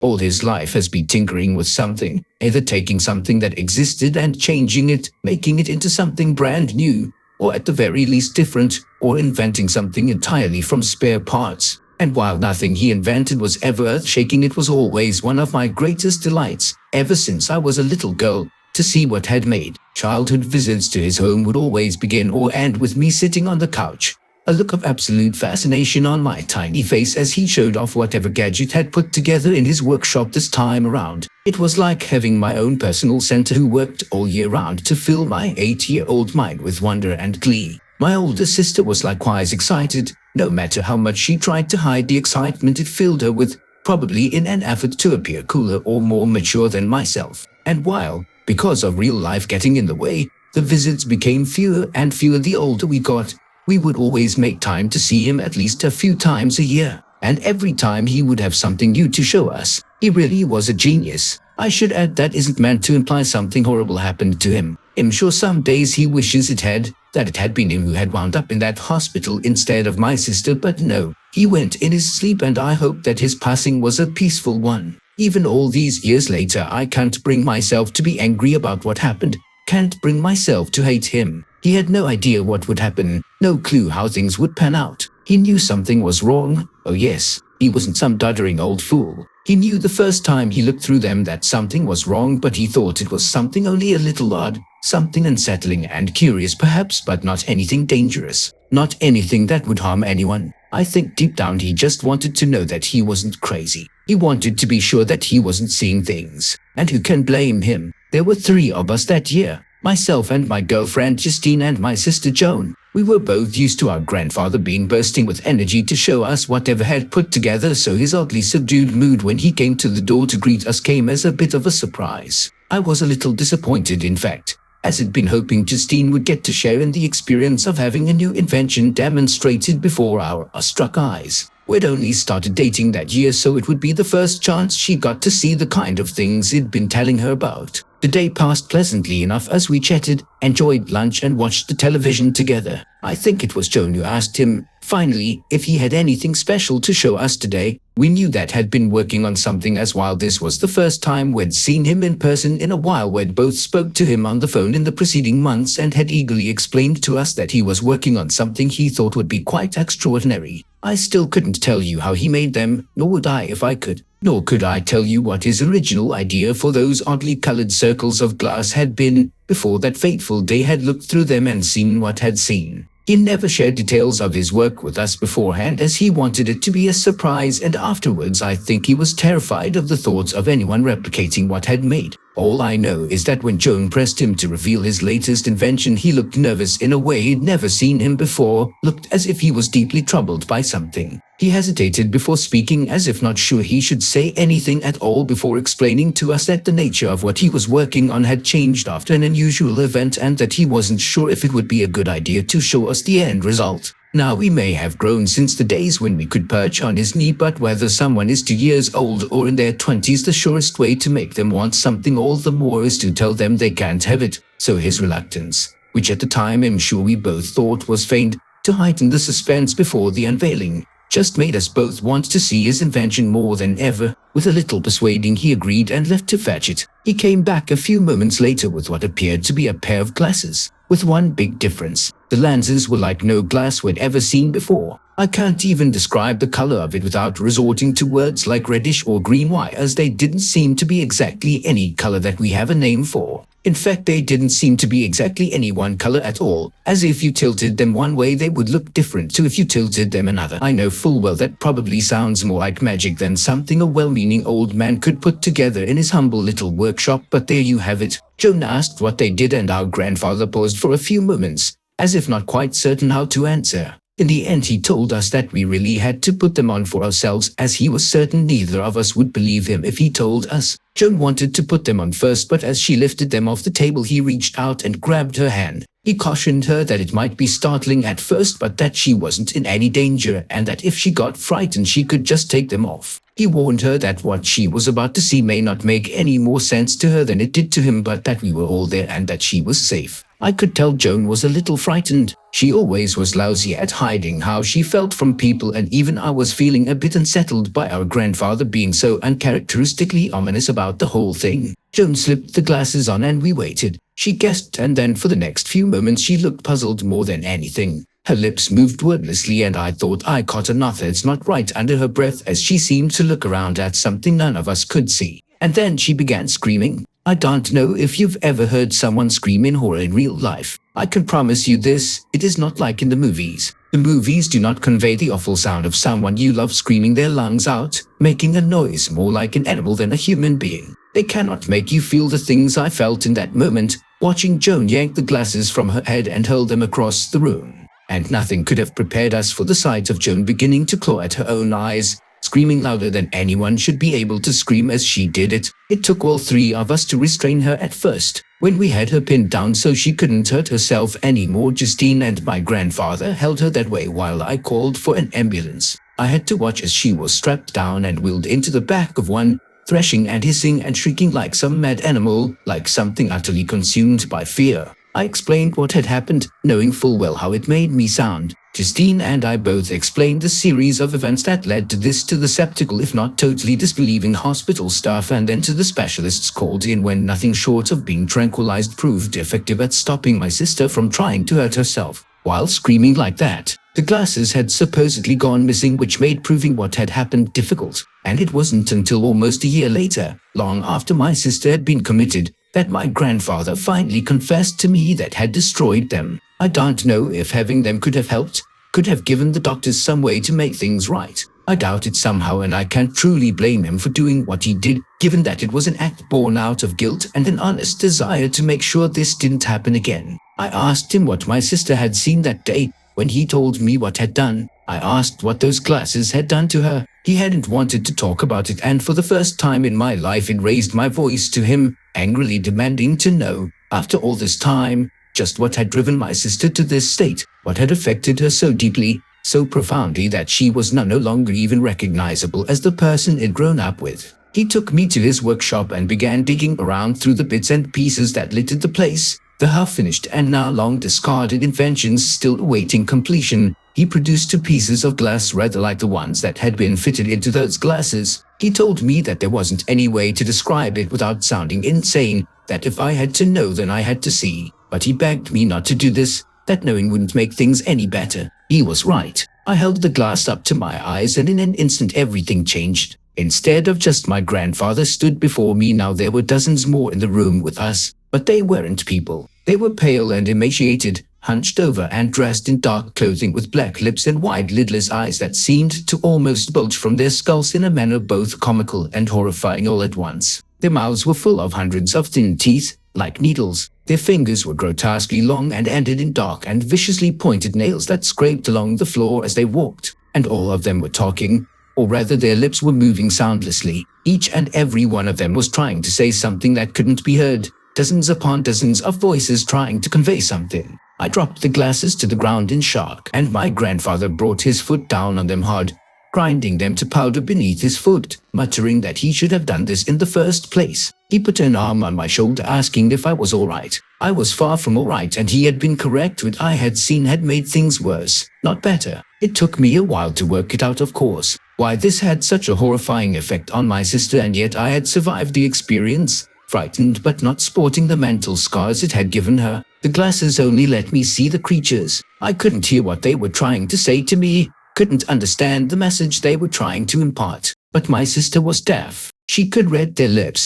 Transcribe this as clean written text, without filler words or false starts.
All his life has been tinkering with something, either taking something that existed and changing it, making it into something brand new, or at the very least different, or inventing something entirely from spare parts. And while nothing he invented was ever earth-shaking, it was always one of my greatest delights, ever since I was a little girl, to see what had made. Childhood visits to his home would always begin or end with me sitting on the couch, a look of absolute fascination on my tiny face as he showed off whatever gadget had put together in his workshop this time around. It was like having my own personal center who worked all year round to fill my 8-year-old mind with wonder and glee. My older sister was likewise excited. No matter how much she tried to hide the excitement it filled her with, probably in an effort to appear cooler or more mature than myself. And while, because of real life getting in the way, the visits became fewer and fewer the older we got, we would always make time to see him at least a few times a year, and every time he would have something new to show us. He really was a genius. I should add that isn't meant to imply something horrible happened to him. I'm sure some days he wishes that it had been him who had wound up in that hospital instead of my sister, but no, he went in his sleep, and I hope that his passing was a peaceful one. Even all these years later, I can't bring myself to be angry about what happened, can't bring myself to hate him. He had no idea what would happen, no clue how things would pan out. He knew something was wrong. Oh yes, he wasn't some doddering old fool. He knew the first time he looked through them that something was wrong, but he thought it was something only a little odd, something unsettling and curious perhaps, but not anything dangerous, not anything that would harm anyone. I think deep down he just wanted to know that he wasn't crazy. He wanted to be sure that he wasn't seeing things. And who can blame him? There were 3 of us that year. Myself and my girlfriend Justine and my sister Joan. We were both used to our grandfather being bursting with energy to show us whatever had put together, so his oddly subdued mood when he came to the door to greet us came as a bit of a surprise. I was a little disappointed, in fact, as I'd been hoping Justine would get to share in the experience of having a new invention demonstrated before our awestruck eyes. We'd only started dating that year, so it would be the first chance she got to see the kind of things he'd been telling her about. The day passed pleasantly enough as we chatted, enjoyed lunch, and watched the television together. I think it was Joan who asked him, finally, if he had anything special to show us today. We knew that had been working on something, as while this was the first time we'd seen him in person in a while, we'd both spoke to him on the phone in the preceding months and had eagerly explained to us that he was working on something he thought would be quite extraordinary. I still couldn't tell you how he made them, nor would I if I could. Nor could I tell you what his original idea for those oddly colored circles of glass had been, before that fateful day had looked through them and seen what had seen. He never shared details of his work with us beforehand, as he wanted it to be a surprise, and afterwards I think he was terrified of the thoughts of anyone replicating what had made. All I know is that when Joan pressed him to reveal his latest invention, he looked nervous in a way he'd never seen him before, looked as if he was deeply troubled by something. He hesitated before speaking, as if not sure he should say anything at all, before explaining to us that the nature of what he was working on had changed after an unusual event and that he wasn't sure if it would be a good idea to show us the end result. Now, we may have grown since the days when we could perch on his knee, but whether someone is 2 years old or in their 20s, the surest way to make them want something all the more is to tell them they can't have it. So his reluctance, which at the time I'm sure we both thought was feigned to heighten the suspense before the unveiling, just made us both want to see his invention more than ever. With a little persuading, he agreed and left to fetch it. He came back a few moments later with what appeared to be a pair of glasses, with one big difference. The lenses were like no glass we'd ever seen before. I can't even describe the color of it without resorting to words like reddish or green wire, as they didn't seem to be exactly any color that we have a name for. In fact, they didn't seem to be exactly any one color at all, as if you tilted them one way they would look different to if you tilted them another. I know full well that probably sounds more like magic than something a well-meaning old man could put together in his humble little workshop, but there you have it. Joan asked what they did, and our grandfather paused for a few moments, as if not quite certain how to answer. In the end, he told us that we really had to put them on for ourselves, as he was certain neither of us would believe him if he told us. Joan wanted to put them on first, but as she lifted them off the table, he reached out and grabbed her hand. He cautioned her that it might be startling at first, but that she wasn't in any danger, and that if she got frightened she could just take them off. He warned her that what she was about to see may not make any more sense to her than it did to him, but that we were all there and that she was safe. I could tell Joan was a little frightened. She always was lousy at hiding how she felt from people, and even I was feeling a bit unsettled by our grandfather being so uncharacteristically ominous about the whole thing. Joan slipped the glasses on and we waited. She guessed, and then for the next few moments she looked puzzled more than anything. Her lips moved wordlessly, and I thought I caught another "it's not right" under her breath as she seemed to look around at something none of us could see. And then she began screaming. I don't know if you've ever heard someone scream in horror in real life. I can promise you this, it is not like in the movies. The movies do not convey the awful sound of someone you love screaming their lungs out, making a noise more like an animal than a human being. They cannot make you feel the things I felt in that moment, watching Joan yank the glasses from her head and hurl them across the room. And nothing could have prepared us for the sight of Joan beginning to claw at her own eyes, screaming louder than anyone should be able to scream as she did it. It took all three of us to restrain her at first. When we had her pinned down so she couldn't hurt herself anymore, Justine and my grandfather held her that way while I called for an ambulance. I had to watch as she was strapped down and wheeled into the back of one, thrashing and hissing and shrieking like some mad animal, like something utterly consumed by fear. I explained what had happened, knowing full well how it made me sound. Justine and I both explained the series of events that led to this, to the skeptical if not totally disbelieving hospital staff, and then to the specialists called in when nothing short of being tranquilized proved effective at stopping my sister from trying to hurt herself. While screaming like that, the glasses had supposedly gone missing, which made proving what had happened difficult. And it wasn't until almost a year later, long after my sister had been committed, that my grandfather finally confessed to me that had destroyed them. I don't know if having them could have helped, could have given the doctors some way to make things right. I doubt it somehow, and I can't truly blame him for doing what he did, given that it was an act born out of guilt and an honest desire to make sure this didn't happen again. I asked him what my sister had seen that day. When he told me what had done, I asked what those glasses had done to her. He hadn't wanted to talk about it, and for the first time in my life it raised my voice to him, angrily demanding to know, after all this time, just what had driven my sister to this state, what had affected her so deeply, so profoundly that she was no longer even recognizable as the person he'd grown up with. He took me to his workshop and began digging around through the bits and pieces that littered the place, the half-finished and now long discarded inventions still awaiting completion. He produced 2 pieces of glass rather like the ones that had been fitted into those glasses. He told me that there wasn't any way to describe it without sounding insane, that if I had to know then I had to see. But he begged me not to do this, that knowing wouldn't make things any better. He was right. I held the glass up to my eyes and in an instant everything changed. Instead of just my grandfather stood before me, now there were dozens more in the room with us. But they weren't people. They were pale and emaciated, hunched over and dressed in dark clothing with black lips and wide lidless eyes that seemed to almost bulge from their skulls in a manner both comical and horrifying all at once. Their mouths were full of hundreds of thin teeth, like needles. Their fingers were grotesquely long and ended in dark and viciously pointed nails that scraped along the floor as they walked. And all of them were talking, or rather their lips were moving soundlessly. Each and every one of them was trying to say something that couldn't be heard. Dozens upon dozens of voices trying to convey something. I dropped the glasses to the ground in shock, and my grandfather brought his foot down on them hard, grinding them to powder beneath his foot, muttering that he should have done this in the first place. He put an arm on my shoulder asking if I was all right. I was far from all right, and he had been correct. What I had seen had made things worse, not better. It took me a while to work it out, of course, why this had such a horrifying effect on my sister, and yet I had survived the experience. Frightened but not sporting the mental scars it had given her. The glasses only let me see the creatures. I couldn't hear what they were trying to say to me, couldn't understand the message they were trying to impart. But my sister was deaf. She could read their lips.